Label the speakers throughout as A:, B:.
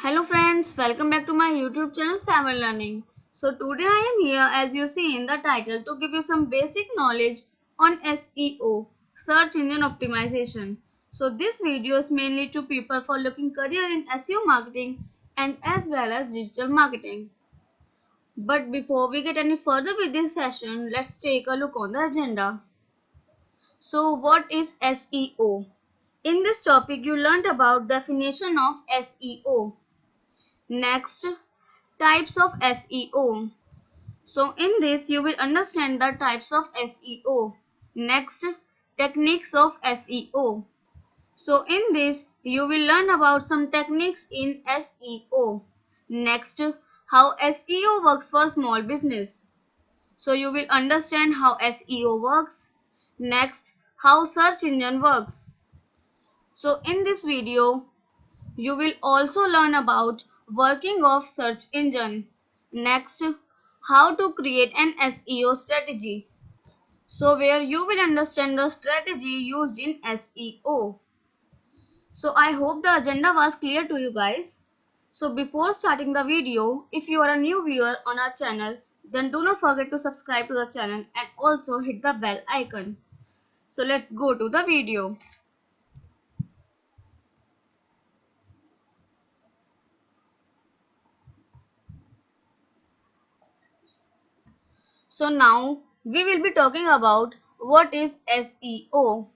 A: Hello friends, welcome back to my YouTube channel Samuel Learning. So today I am here as you see in the title to give you some basic knowledge on SEO, search engine optimization. So this video is mainly to people for looking career in SEO marketing and as well as digital marketing. But before we get any further with this session, let's take a look on the agenda. So what is SEO? In this topic you learned about definition of SEO. Next, types of SEO. So in this you will understand the types of SEO. Next, techniques of SEO. So in this you will learn about some techniques in SEO. Next, how SEO works for small business. So you will understand how SEO works. Next, how search engine works. So in this video you will also learn about working of search engine. Next, how to create an SEO strategy. So where you will understand the strategy used in SEO. So I hope the agenda was clear to you guys. So before starting the video, if you are a new viewer on our channel, then do not forget to subscribe to the channel and also hit the bell icon. So let's go to the video. So now we will be talking about what is SEO.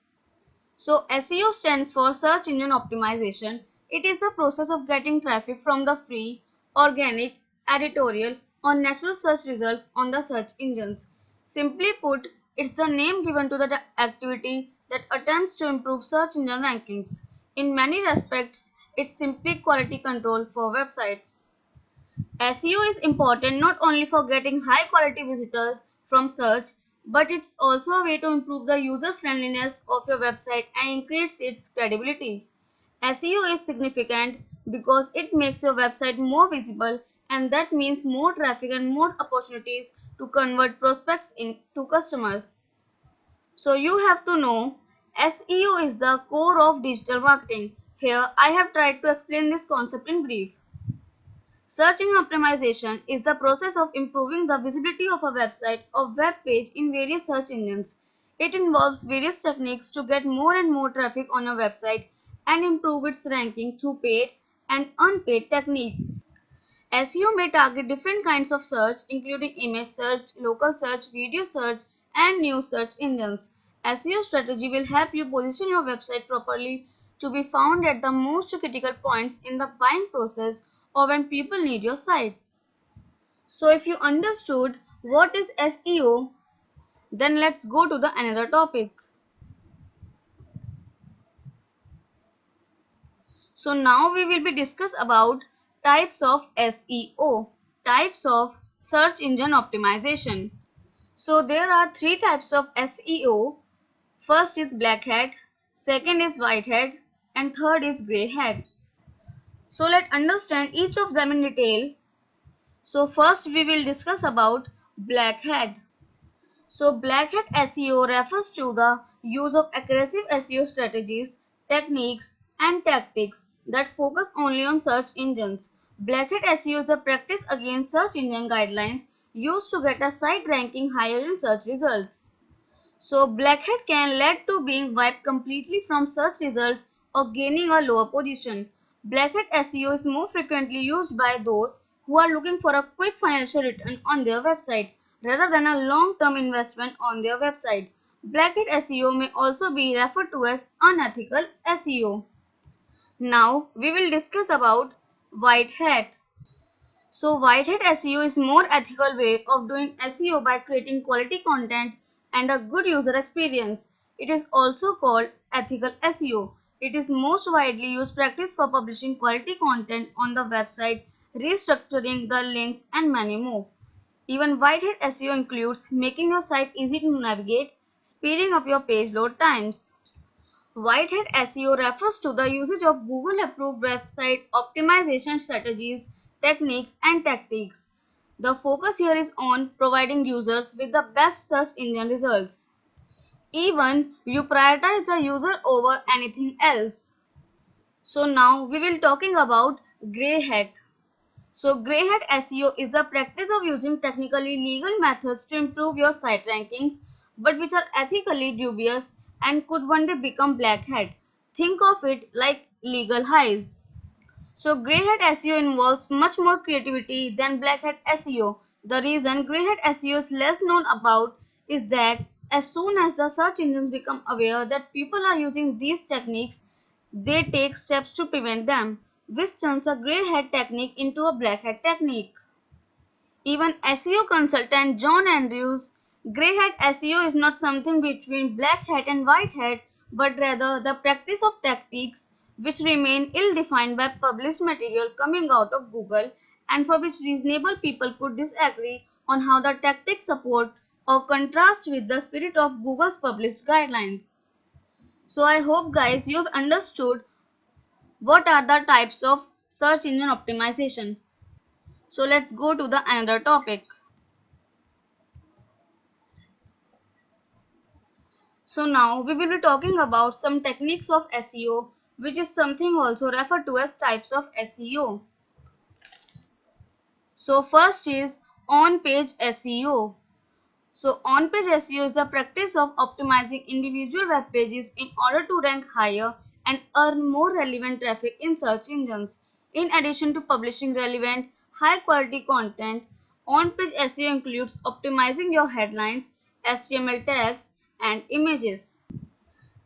A: So SEO stands for search engine optimization. It is the process of getting traffic from the free, organic, editorial or natural search results on the search engines. Simply put, it's the name given to the activity that attempts to improve search engine rankings. In many respects, it's simply quality control for websites. SEO is important not only for getting high quality visitors from search, but it's also a way to improve the user friendliness of your website and increase its credibility. SEO is significant because it makes your website more visible, and that means more traffic and more opportunities to convert prospects into customers. So you have to know SEO is the core of digital marketing. Here I have tried to explain this concept in brief. Search engine optimization is the process of improving the visibility of a website or web page in various search engines. It involves various techniques to get more and more traffic on your website and improve its ranking through paid and unpaid techniques. SEO may target different kinds of search, including image search, local search, video search, and new search engines. SEO strategy will help you position your website properly to be found at the most critical points in the buying process or when people need your site. So if you understood what is SEO, then let's go to the another topic. So now we will be discuss about types of SEO, types of search engine optimization. So there are three types of SEO. First is black hat, second is white hat, and third is grey hat. So let's understand each of them in detail. So first we will discuss about black hat. So black hat SEO refers to the use of aggressive SEO strategies, techniques and tactics that focus only on search engines. Black hat SEO is a practice against search engine guidelines used to get a site ranking higher in search results. So black hat can lead to being wiped completely from search results or gaining a lower position. Black hat SEO is more frequently used by those who are looking for a quick financial return on their website rather than a long-term investment on their website. Black hat SEO may also be referred to as unethical SEO. Now we will discuss about white hat. So white hat SEO is more ethical way of doing SEO by creating quality content and a good user experience. It is also called ethical SEO. It is most widely used practice for publishing quality content on the website, restructuring the links and many more. Even white hat SEO includes making your site easy to navigate, speeding up your page load times. White hat SEO refers to the usage of Google approved website optimization strategies, techniques and tactics. The focus here is on providing users with the best search engine results. Even you prioritize the user over anything else. So now we will talking about Grey hat. So grey hat SEO is the practice of using technically legal methods to improve your site rankings, but which are ethically dubious and could one day become black hat. Think of it like legal highs. So grey hat SEO involves much more creativity than black hat SEO. The reason grey hat SEO is less known about is that as soon as the search engines become aware that people are using these techniques, they take steps to prevent them, which turns a grey hat technique into a black hat technique. Even SEO consultant John Andrews, grey hat SEO is not something between black hat and white hat, but rather the practice of tactics which remain ill-defined by published material coming out of Google and for which reasonable people could disagree on how the tactics support or contrast with the spirit of Google's published guidelines. So I hope guys you have understood what are the types of search engine optimization. So let's go to the another topic. So now we will be talking about some techniques of SEO, which is something also referred to as types of SEO. So first is on-page SEO. So on-page SEO is the practice of optimizing individual web pages in order to rank higher and earn more relevant traffic in search engines. In addition to publishing relevant, high-quality content, on-page SEO includes optimizing your headlines, HTML tags, and images.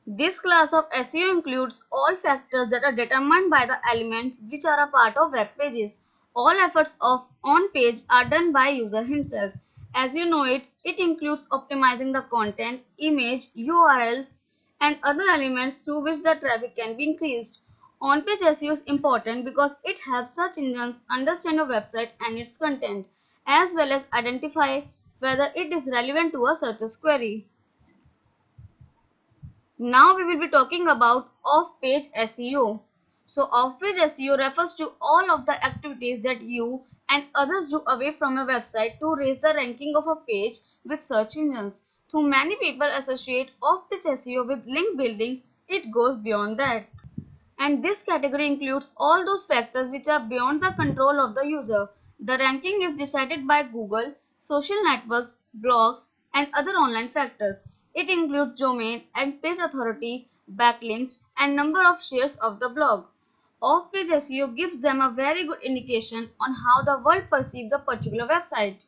A: This class of SEO includes all factors that are determined by the elements which are a part of web pages. All efforts of on-page are done by user himself. As you know it includes optimizing the content, image, URLs, and other elements through which the traffic can be increased. On-page SEO is important because it helps search engines understand your website and its content, as well as identify whether it is relevant to a searcher's query. Now we will be talking about off-page SEO. So off-page SEO refers to all of the activities that you and others do away from a website to raise the ranking of a page with search engines. Though many people associate off-page SEO with link building, it goes beyond that. And this category includes all those factors which are beyond the control of the user. The ranking is decided by Google, social networks, blogs, and other online factors. It includes domain and page authority, backlinks, and number of shares of the blog. Off-page SEO gives them a very good indication on how the world perceives the particular website.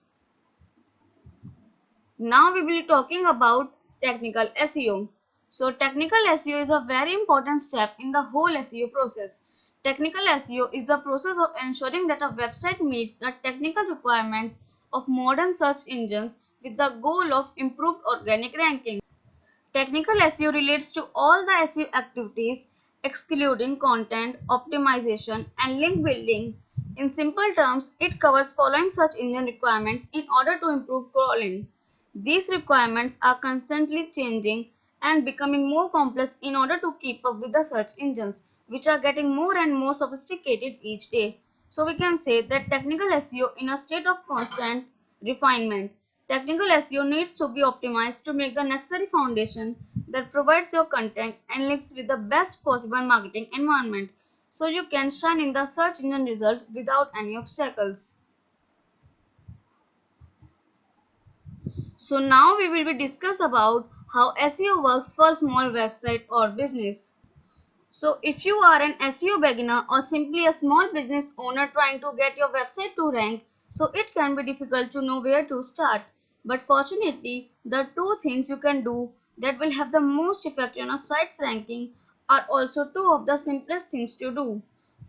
A: Now we will be talking about technical SEO. So technical SEO is a very important step in the whole SEO process. Technical SEO is the process of ensuring that a website meets the technical requirements of modern search engines with the goal of improved organic ranking. Technical SEO relates to all the SEO activities excluding content, optimization, and link building. In simple terms, it covers following search engine requirements in order to improve crawling. These requirements are constantly changing and becoming more complex in order to keep up with the search engines, which are getting more and more sophisticated each day. So we can say that technical SEO in a state of constant refinement. Technical SEO needs to be optimized to make the necessary foundation that provides your content and links with the best possible marketing environment so you can shine in the search engine result without any obstacles. So now we will be discuss about how SEO works for small website or business. So if you are an SEO beginner or simply a small business owner trying to get your website to rank, so it can be difficult to know where to start. But fortunately, the two things you can do that will have the most effect on a site's ranking are also two of the simplest things to do.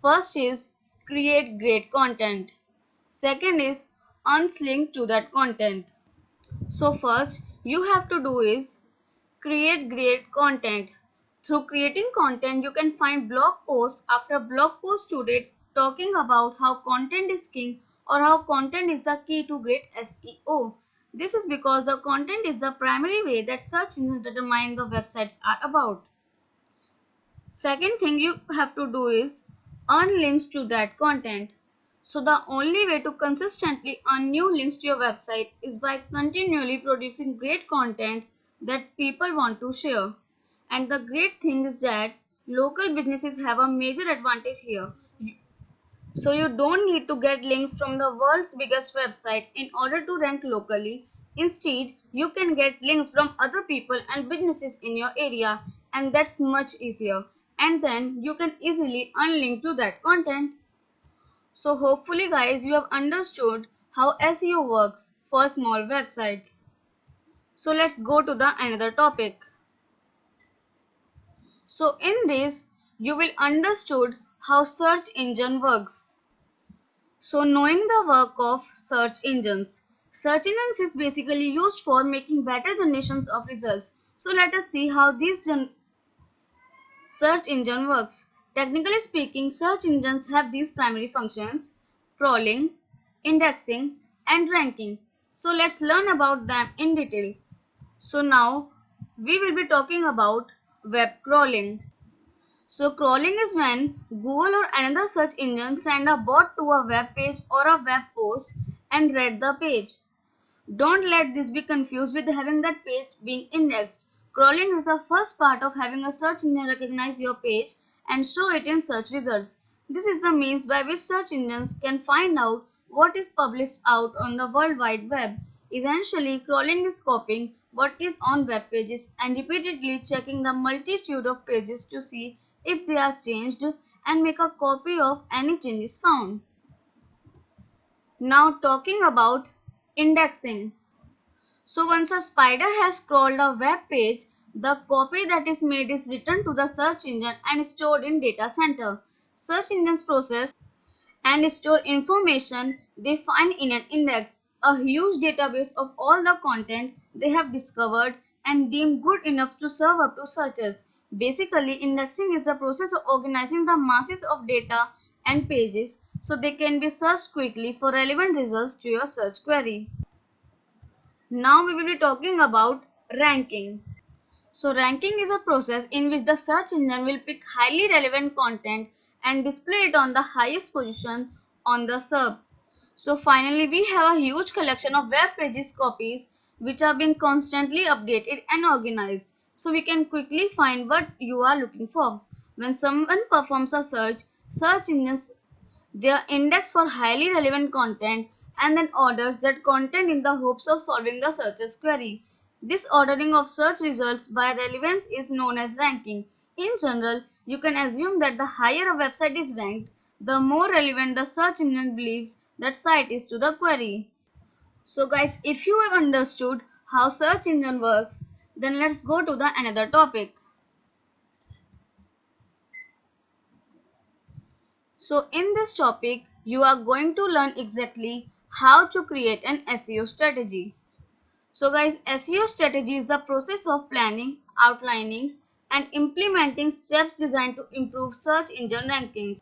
A: First is create great content. Second is unlink to that content. So first you have to do is create great content. Through creating content, you can find blog post after blog post today talking about how content is king or how content is the key to great SEO. This is because the content is the primary way that search engines determine the websites are about. Second thing you have to do is earn links to that content. So the only way to consistently earn new links to your website is by continually producing great content that people want to share. And the great thing is that local businesses have a major advantage here. So you don't need to get links from the world's biggest website in order to rank locally. Instead, you can get links from other people and businesses in your area, and that's much easier. And then you can easily unlink to that content. So hopefully guys you have understood how SEO works for small websites. So let's go to the another topic. So in this you will understood how search engine works. So knowing the work of search engines. Search engines is basically used for making better generations of results. So let us see how this search engine works. Technically speaking, search engines have these primary functions: crawling, indexing, and ranking. So let's learn about them in detail. So now we will be talking about web crawling. So crawling is when Google or another search engine send a bot to a web page or a web post and read the page. Don't let this be confused with having that page being indexed. Crawling is the first part of having a search engine recognize your page and show it in search results. This is the means by which search engines can find out what is published out on the World Wide Web. Essentially, crawling is copying what is on web pages and repeatedly checking the multitude of pages to see if they are changed and make a copy of any changes found. Now talking about indexing. So once a spider has crawled a web page, the copy that is made is returned to the search engine and stored in data center. Search engines process and store information they find in an index, a huge database of all the content they have discovered and deemed good enough to serve up to searchers. Basically, indexing is the process of organizing the masses of data and pages so they can be searched quickly for relevant results to your search query. Now we will be talking about ranking. So ranking is a process in which the search engine will pick highly relevant content and display it on the highest position on the SERP. So finally we have a huge collection of web pages copies which are being constantly updated and organized. So we can quickly find what you are looking for. When someone performs a search, search engines their index for highly relevant content and then orders that content in the hopes of solving the searcher's query. This ordering of search results by relevance is known as ranking. In general, you can assume that the higher a website is ranked, the more relevant the search engine believes that site is to the query. So guys, if you have understood how search engine works, then let's go to the another topic. So in this topic, you are going to learn exactly how to create an SEO strategy. So guys, SEO strategy is the process of planning, outlining, and implementing steps designed to improve search engine rankings.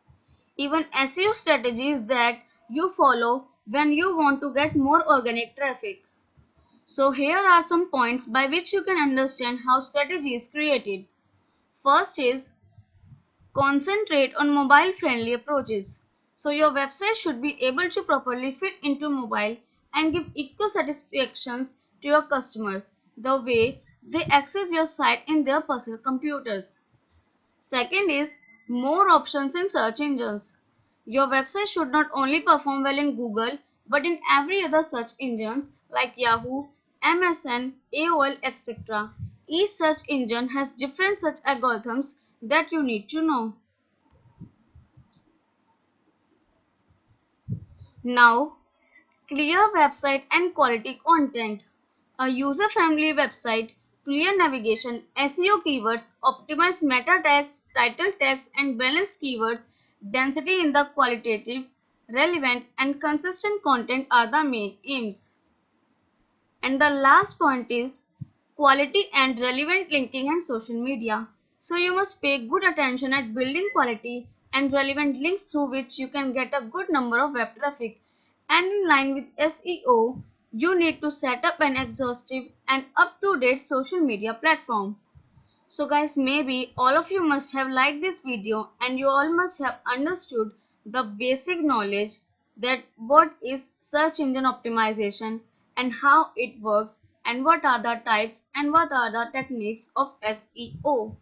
A: Even SEO strategies that you follow when you want to get more organic traffic. So here are some points by which you can understand how strategy is created. First is concentrate on mobile-friendly approaches. So your website should be able to properly fit into mobile and give equal satisfactions to your customers the way they access your site in their personal computers. Second is more options in search engines. Your website should not only perform well in Google but in every other search engines like Yahoo, MSN, AOL, etc. Each search engine has different search algorithms that you need to know. Now, clear website and quality content. A user-friendly website, clear navigation, SEO keywords, optimized meta tags, title tags, and balanced keywords density in the qualitative, relevant, and consistent content are the main aims. And the last point is quality and relevant linking and social media. So you must pay good attention at building quality and relevant links through which you can get a good number of web traffic. And in line with SEO, you need to set up an exhaustive and up-to-date social media platform. So guys, maybe all of you must have liked this video and you all must have understood the basic knowledge that what is search engine optimization and how it works and what are the types and what are the techniques of SEO.